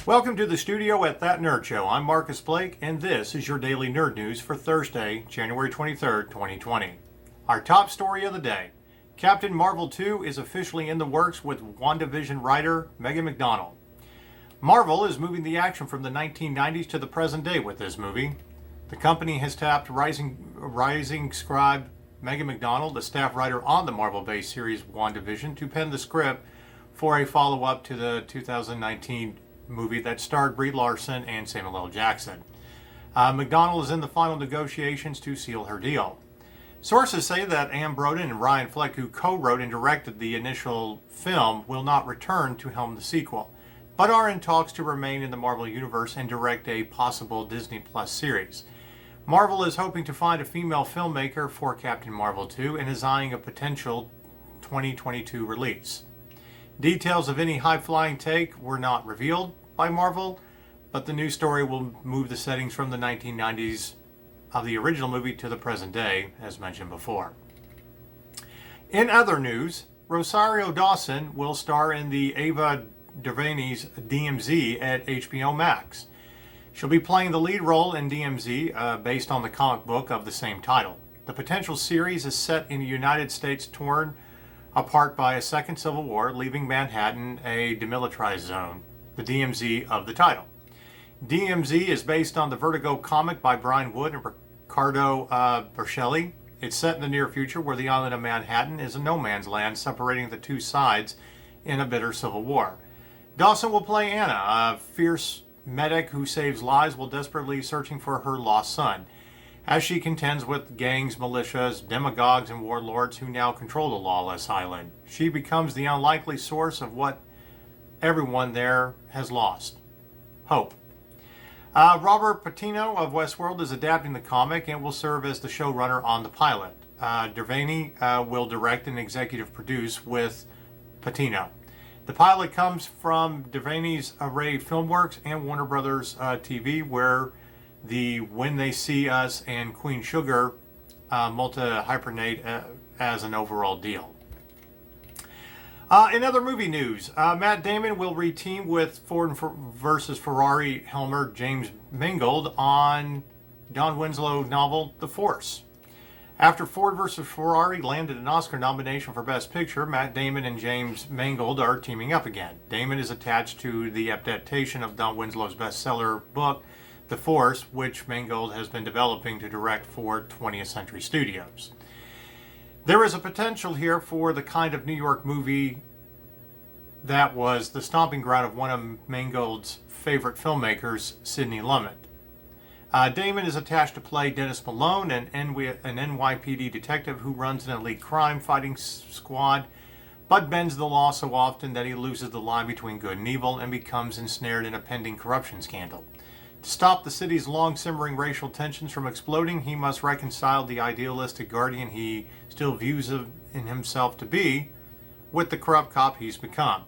Welcome to the studio at That Nerd Show. I'm Marcus Blake, and this is your daily nerd news for Thursday, January 23rd, 2020. Our top story of the day. Captain Marvel 2 is officially in the works with WandaVision writer Megan McDonnell. Marvel is moving the action from the 1990s to the present day with this movie. The company has tapped rising scribe Megan McDonnell, the staff writer on the Marvel-based series WandaVision, to pen the script for a follow-up to the 2019 movie that starred Brie Larson and Samuel L. Jackson. McDonnell is in the final negotiations to seal her deal. Sources say that Anne Broden and Ryan Fleck, who co-wrote and directed the initial film, will not return to helm the sequel, but are in talks to remain in the Marvel Universe and direct a possible Disney Plus series. Marvel is hoping to find a female filmmaker for Captain Marvel 2 and is eyeing a potential 2022 release. Details of any high-flying take were not revealed by Marvel, but the new story will move the settings from the 1990s of the original movie to the present day, as mentioned before. In other news, Rosario Dawson will star in the Ava DuVernay's DMZ at HBO Max. She'll be playing the lead role in DMZ, based on the comic book of the same title. The potential series is set in the United States torn apart by a second civil war, leaving Manhattan a demilitarized zone, the DMZ of the title. DMZ is based on the Vertigo comic by Brian Wood and Ricardo Berchelli. It's set in the near future where the island of Manhattan is a no man's land separating the two sides in a bitter civil war. Dawson will play Anna, a fierce medic who saves lives while desperately searching for her lost son, as she contends with gangs, militias, demagogues, and warlords who now control the lawless island. She becomes the unlikely source of what everyone there has lost: hope. Robert Patino of Westworld is adapting the comic and will serve as the showrunner on the pilot. DuVernay will direct and executive produce with Patino. The pilot comes from DuVernay's Array Filmworks and Warner Brothers TV, where the When They See Us and Queen Sugar multi-hyphenate as an overall deal. In other movie news, Matt Damon will reteam with Ford vs. Ferrari Helmer James Mangold on Don Winslow novel The Force. After Ford vs. Ferrari landed an Oscar nomination for Best Picture, Matt Damon and James Mangold are teaming up again. Damon is attached to the adaptation of Don Winslow's bestseller book, The Force, which Mangold has been developing to direct for 20th Century Studios. There is a potential here for the kind of New York movie that was the stomping ground of one of Mangold's favorite filmmakers, Sidney Lumet. Damon is attached to play Dennis Malone, an NYPD detective who runs an elite crime-fighting squad, but bends the law so often that he loses the line between good and evil and becomes ensnared in a pending corruption scandal. To stop the city's long-simmering racial tensions from exploding, he must reconcile the idealistic guardian he still views in himself to be with the corrupt cop he's become.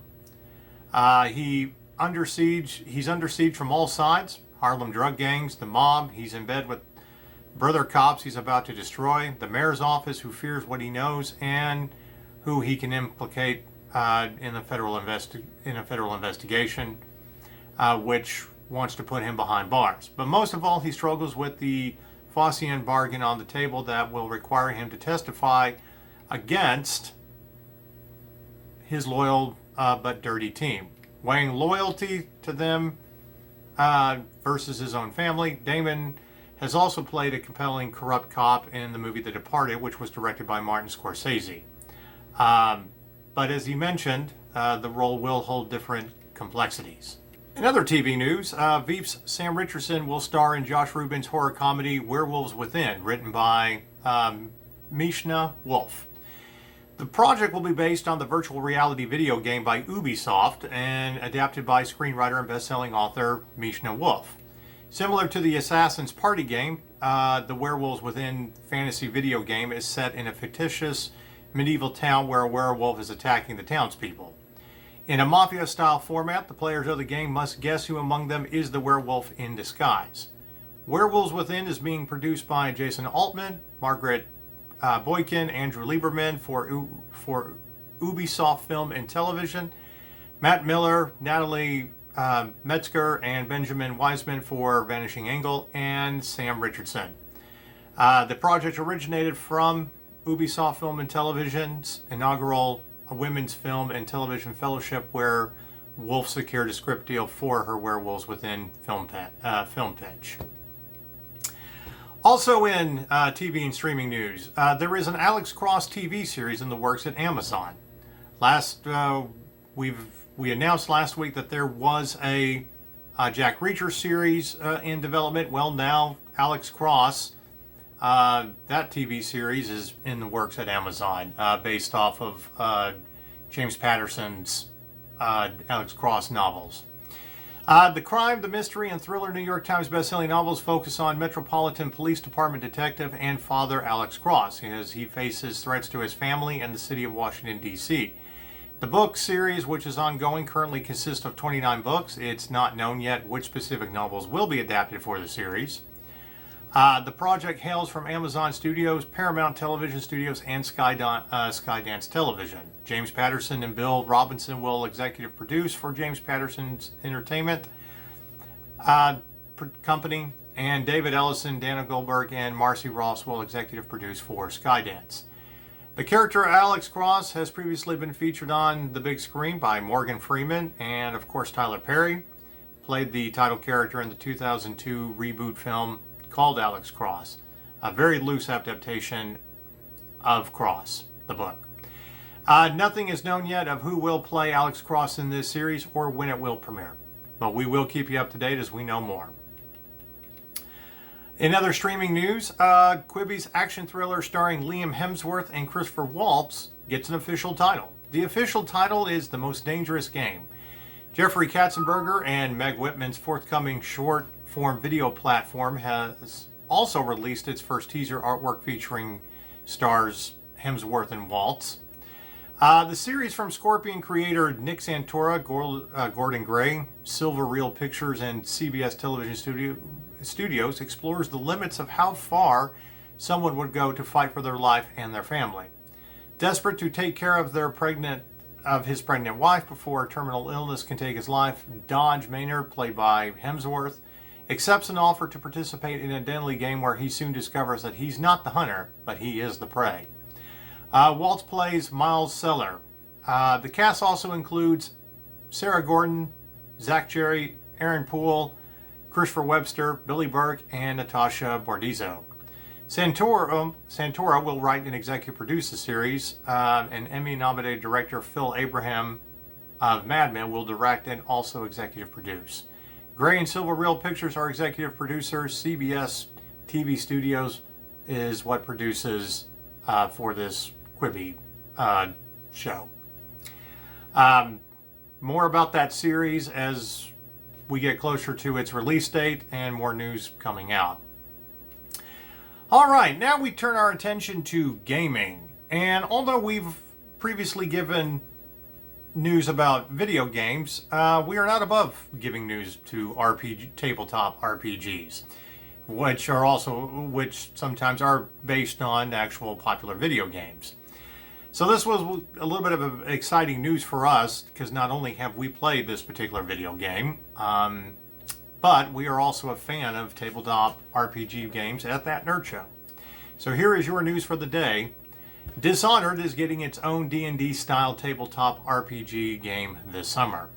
He's under siege from all sides: Harlem drug gangs, the mob. He's in bed with brother cops he's about to destroy, the mayor's office who fears what he knows and who he can implicate in a federal investigation, which wants to put him behind bars. But most of all, he struggles with the Faustian bargain on the table that will require him to testify against his loyal but dirty team. Weighing loyalty to them versus his own family, Damon has also played a compelling corrupt cop in the movie The Departed, which was directed by Martin Scorsese. But as he mentioned, the role will hold different complexities. In other TV news, Veep's Sam Richardson will star in Josh Ruben's horror comedy Werewolves Within, written by Mishna, Wolff. The project will be based on the virtual reality video game by Ubisoft and adapted by screenwriter and best-selling author Mishna Wolff. Similar to the Assassin's Party game, the Werewolves Within fantasy video game is set in a fictitious medieval town where a werewolf is attacking the townspeople. In a mafia-style format, the players of the game must guess who among them is the werewolf in disguise. Werewolves Within is being produced by Jason Altman, Margaret Boykin, Andrew Lieberman for Ubisoft Film and Television. Matt Miller, Natalie Metzger and Benjamin Wiseman for Vanishing Angle, and Sam Richardson. The project originated from Ubisoft Film and Television's inaugural Women's Film and Television Fellowship, where Wolff secured a script deal for her Werewolves within Film Pitch. Also in TV and streaming news, there is an Alex Cross TV series in the works at Amazon. We announced last week that there was a Jack Reacher series in development. Well, now Alex Cross, that TV series is in the works at Amazon, based off of James Patterson's Alex Cross novels. The crime, the mystery, and thriller New York Times bestselling novels focus on Metropolitan Police Department detective and father Alex Cross, as he faces threats to his family and the city of Washington, D.C. The book series, which is ongoing, currently consists of 29 books. It's not known yet which specific novels will be adapted for the series. The project hails from Amazon Studios, Paramount Television Studios, and Skydance Television. James Patterson and Bill Robinson will executive produce for James Patterson's Entertainment Company, and David Ellison, Dana Goldberg, and Marcy Ross will executive produce for Skydance. The character Alex Cross has previously been featured on the big screen by Morgan Freeman and, of course, Tyler Perry. Played the title character in the 2002 reboot film called Alex Cross, a very loose adaptation of Cross, the book. Nothing is known yet of who will play Alex Cross in this series or when it will premiere, but we will keep you up to date as we know more. In other streaming news, Quibi's action thriller starring Liam Hemsworth and Christopher Waltz gets an official title. The official title is The Most Dangerous Game. Jeffrey Katzenberger and Meg Whitman's forthcoming short-form video platform has also released its first teaser artwork featuring stars Hemsworth and Waltz. The series from Scorpion creator Nick Santora, Gordon Gray, Silver Reel Pictures, and CBS Television Studios explores the limits of how far someone would go to fight for their life and their family. Desperate to take care of his pregnant wife before terminal illness can take his life, Dodge Maynard, played by Hemsworth, accepts an offer to participate in a deadly game where he soon discovers that he's not the hunter, but he is the prey. Waltz plays Miles Seller. The cast also includes Sarah Gordon, Zach Cherry, Aaron Poole, Christopher Webster, Billy Burke, and Natasha Bordizzo. Santora will write and executive produce the series. And Emmy-nominated director Phil Abraham of Mad Men will direct and also executive produce. Gray and Silver Reel Pictures are executive producers. CBS TV Studios is what produces for this Quibi show. More about that series as we get closer to its release date and more news coming out. All right, now we turn our attention to gaming. And although we've previously given news about video games, we are not above giving news to tabletop RPGs, which sometimes are based on actual popular video games. So this was a little bit of exciting news for us, because not only have we played this particular video game, but we are also a fan of tabletop RPG games at That Nerd Show. So here is your news for the day. Dishonored is getting its own D&D-style tabletop RPG game this summer.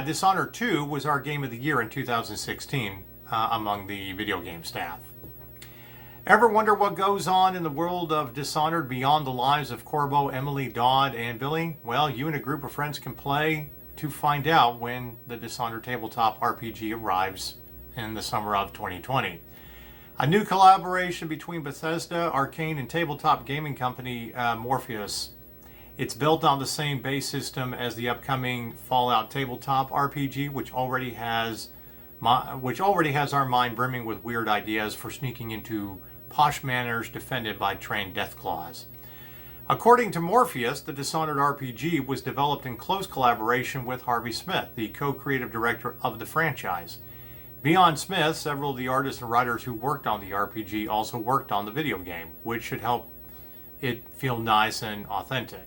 Dishonored 2 was our game of the year in 2016 among the video game staff. Ever wonder what goes on in the world of Dishonored beyond the lives of Corbo, Emily, Dodd, and Billy? Well, you and a group of friends can play to find out when the Dishonored tabletop RPG arrives in the summer of 2020. A new collaboration between Bethesda, Arcane, and tabletop gaming company Morpheus. It's built on the same base system as the upcoming Fallout tabletop RPG, which already has our mind brimming with weird ideas for sneaking into posh manors defended by trained deathclaws. According to Morpheus, the Dishonored RPG was developed in close collaboration with Harvey Smith, the co-creative director of the franchise. Beyond Smith, several of the artists and writers who worked on the RPG also worked on the video game, which should help it feel nice and authentic.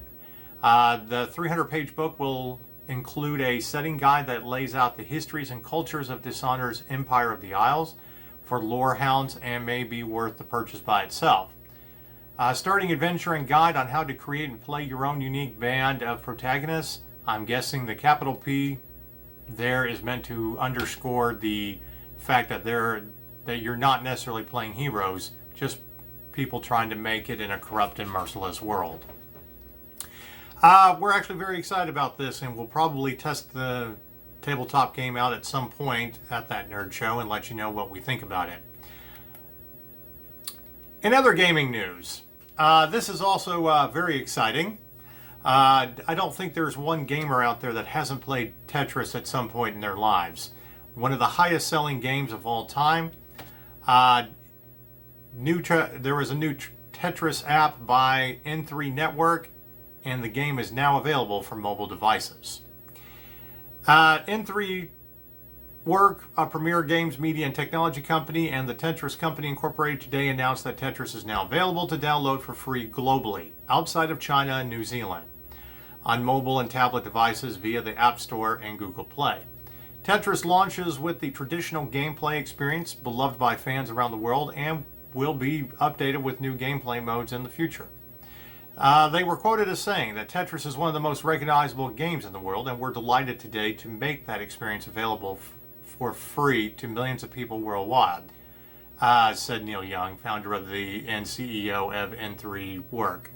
The 300-page book will include a setting guide that lays out the histories and cultures of Dishonored's Empire of the Isles for lore hounds and may be worth the purchase by itself. Starting adventure and guide on how to create and play your own unique band of protagonists. I'm guessing the capital P there is meant to underscore the fact that you're not necessarily playing heroes, just people trying to make it in a corrupt and merciless world. We're actually very excited about this, and we'll probably test the tabletop game out at some point at that nerd show and let you know what we think about it. In other gaming news, this is also very exciting. I don't think there's one gamer out there that hasn't played Tetris at some point in their lives. One of the highest selling games of all time. There was a new Tetris app by N3 Network, and the game is now available for mobile devices. N3 Work, a premier games, media, and technology company, and the Tetris Company Incorporated today announced that Tetris is now available to download for free globally, outside of China and New Zealand, on mobile and tablet devices via the App Store and Google Play. Tetris launches with the traditional gameplay experience beloved by fans around the world and will be updated with new gameplay modes in the future. They were quoted as saying that Tetris is one of the most recognizable games in the world, and we're delighted today to make that experience available for free to millions of people worldwide, said Neil Young, founder of and CEO of N3 Work.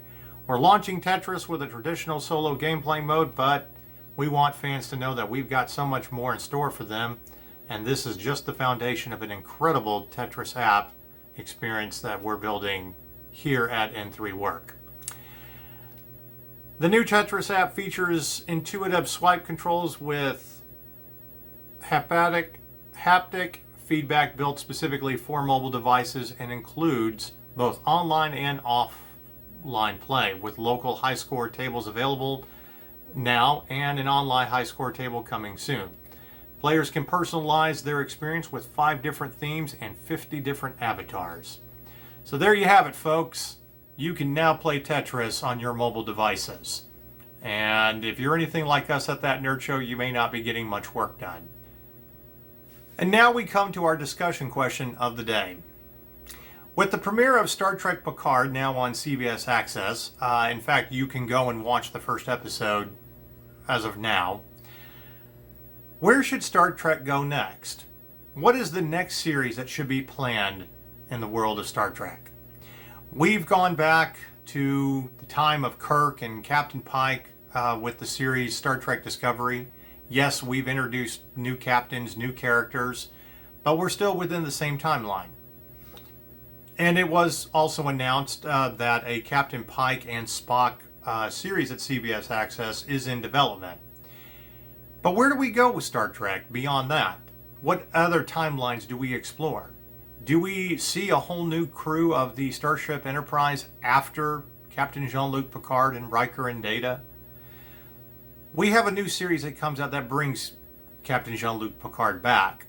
We're launching Tetris with a traditional solo gameplay mode, but we want fans to know that we've got so much more in store for them, and this is just the foundation of an incredible Tetris app experience that we're building here at N3 Work. The new Tetris app features intuitive swipe controls with haptic feedback built specifically for mobile devices and includes both online and offline play, with local high score tables available now and an online high score table coming soon. Players can personalize their experience with 5 different themes and 50 different avatars. So there you have it, folks. You can now play Tetris on your mobile devices. And if you're anything like us at that nerd show, you may not be getting much work done. And now we come to our discussion question of the day. With the premiere of Star Trek Picard now on CBS Access, in fact, you can go and watch the first episode as of now. Where should Star Trek go next? What is the next series that should be planned in the world of Star Trek? We've gone back to the time of Kirk and Captain Pike with the series Star Trek Discovery. Yes, we've introduced new captains, new characters, but we're still within the same timeline. And it was also announced that a Captain Pike and Spock series at CBS Access is in development. But where do we go with Star Trek beyond that? What other timelines do we explore? Do we see a whole new crew of the Starship Enterprise after Captain Jean-Luc Picard and Riker and Data? We have a new series that comes out that brings Captain Jean-Luc Picard back.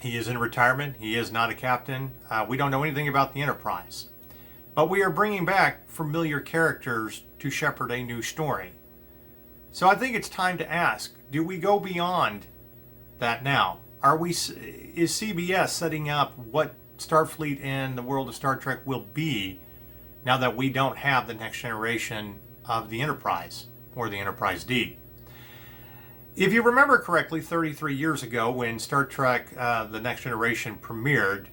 He is in retirement. He is not a captain. We don't know anything about the Enterprise. But we are bringing back familiar characters to shepherd a new story. So I think it's time to ask, do we go beyond that now? Is CBS setting up what Starfleet in the world of Star Trek will be now that we don't have the next generation of the Enterprise or the Enterprise D? If you remember correctly, 33 years ago when Star Trek The Next Generation premiered,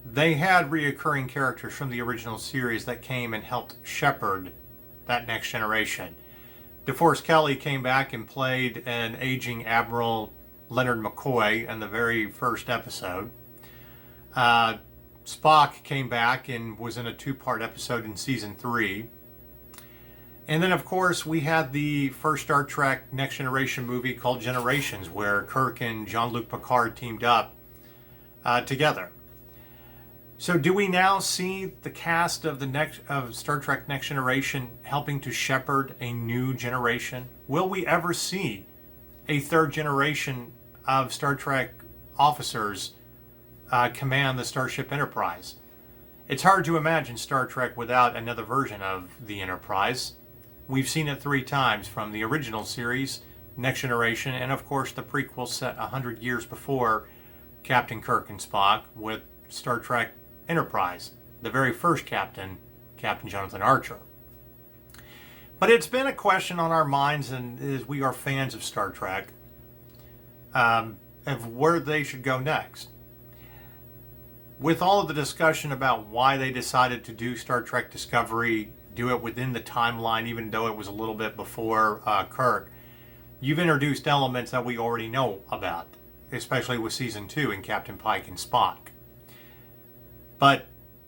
they had reoccurring characters from the original series that came and helped shepherd that next generation. DeForest Kelley came back and played an aging Admiral Leonard McCoy in the very first episode. Spock came back and was in a 2-part episode in season 3. And then, of course, we had the first Star Trek Next Generation movie called Generations, where Kirk and Jean-Luc Picard teamed up together. So do we now see the cast of Star Trek Next Generation helping to shepherd a new generation? Will we ever see a third generation of Star Trek officers command the Starship Enterprise? It's hard to imagine Star Trek without another version of the Enterprise. We've seen it 3 times, from the original series Next Generation, and of course the prequel set 100 years before Captain Kirk and Spock with Star Trek Enterprise, the very first captain, Captain Jonathan Archer. But it's been a question on our minds, and as we are fans of Star Trek, of where they should go next. With all of the discussion about why they decided to do Star Trek Discovery, do it within the timeline, even though it was a little bit before Kirk, you've introduced elements that we already know about, especially with Season 2 and Captain Pike and Spock. But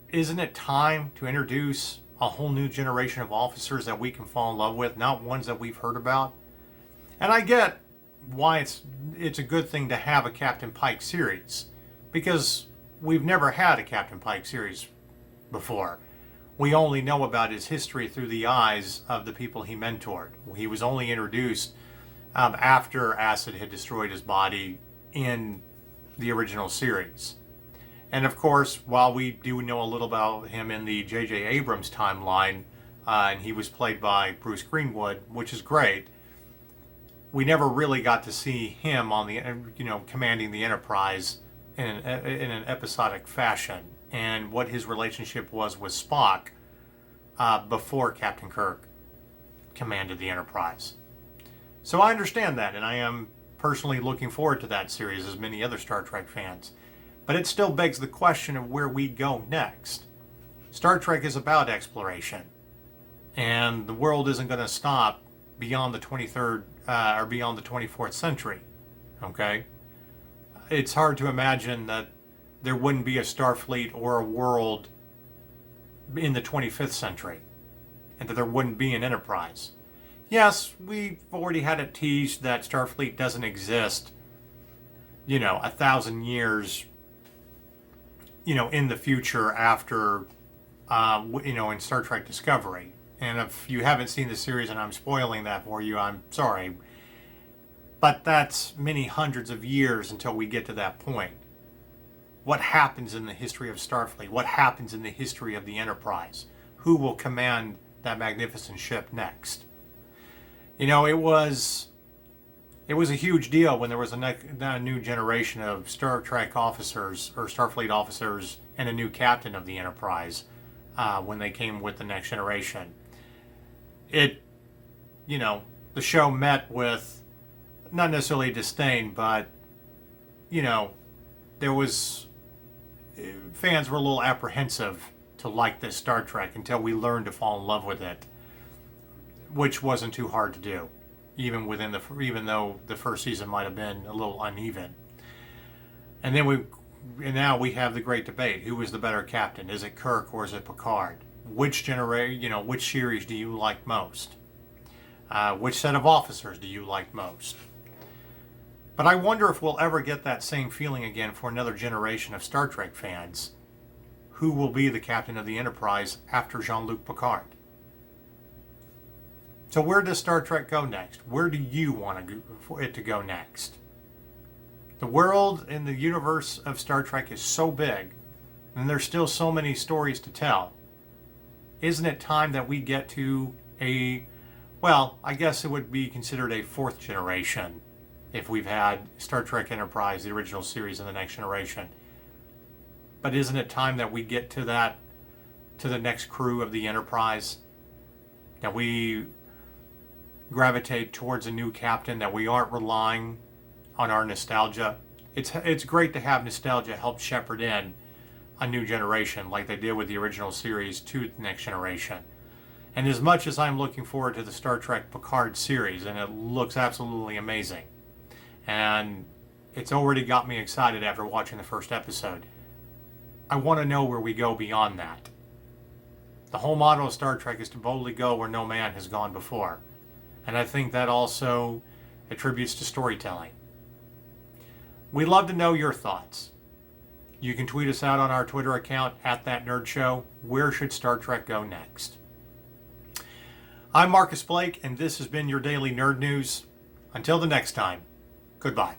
isn't it time to introduce a whole new generation of officers that we can fall in love with, not ones that we've heard about? And I get why it's a good thing to have a Captain Pike series, because we've never had a Captain Pike series before. We only know about his history through the eyes of the people he mentored. He was only introduced after acid had destroyed his body in the original series. And of course, while we do know a little about him in the J.J. Abrams timeline, and he was played by Bruce Greenwood, which is great, we never really got to see him on the, commanding the Enterprise in an episodic fashion, and what his relationship was with Spock before Captain Kirk commanded the Enterprise. So I understand that, and I am personally looking forward to that series, as many other Star Trek fans. But it still begs the question of where we go next. Star Trek is about exploration, and the world isn't going to stop beyond the 23rd or beyond the 24th century. Okay? It's hard to imagine that there wouldn't be a Starfleet or a world in the 25th century, and that there wouldn't be an Enterprise. Yes, we've already had it teased that Starfleet doesn't exist, 1,000 years, in the future after, in Star Trek Discovery. And if you haven't seen the series and I'm spoiling that for you, I'm sorry. But that's many hundreds of years until we get to that point. What happens in the history of Starfleet? What happens in the history of the Enterprise? Who will command that magnificent ship next? It was a huge deal when there was a new generation of Star Trek officers, or Starfleet officers, and a new captain of the Enterprise when they came with the Next Generation. The show met with, not necessarily disdain, but, there was, fans were a little apprehensive to like this Star Trek until we learned to fall in love with it, which wasn't too hard to do, even though the first season might have been a little uneven. And now we have the great debate: who is the better captain? Is it Kirk or is it Picard? Which series do you like most? Which set of officers do you like most? But I wonder if we'll ever get that same feeling again for another generation of Star Trek fans. Who will be the captain of the Enterprise after Jean-Luc Picard? So where does Star Trek go next? Where do you want it to go next? The world and the universe of Star Trek is so big, and there's still so many stories to tell. Isn't it time that we get to I guess it would be considered a fourth generation if we've had Star Trek Enterprise, the original series, and the Next Generation. But isn't it time that we get to the next crew of the Enterprise? That we gravitate towards a new captain, that we aren't relying on our nostalgia. It's great to have nostalgia help shepherd in a new generation like they did with the original series to the Next Generation. And as much as I'm looking forward to the Star Trek Picard series, and it looks absolutely amazing, and it's already got me excited after watching the first episode, I want to know where we go beyond that. The whole motto of Star Trek is to boldly go where no man has gone before. And I think that also attributes to storytelling. We'd love to know your thoughts. You can tweet us out on our Twitter account, @ThatNerdShow. Where should Star Trek go next? I'm Marcus Blake, and this has been your Daily Nerd News. Until the next time, goodbye.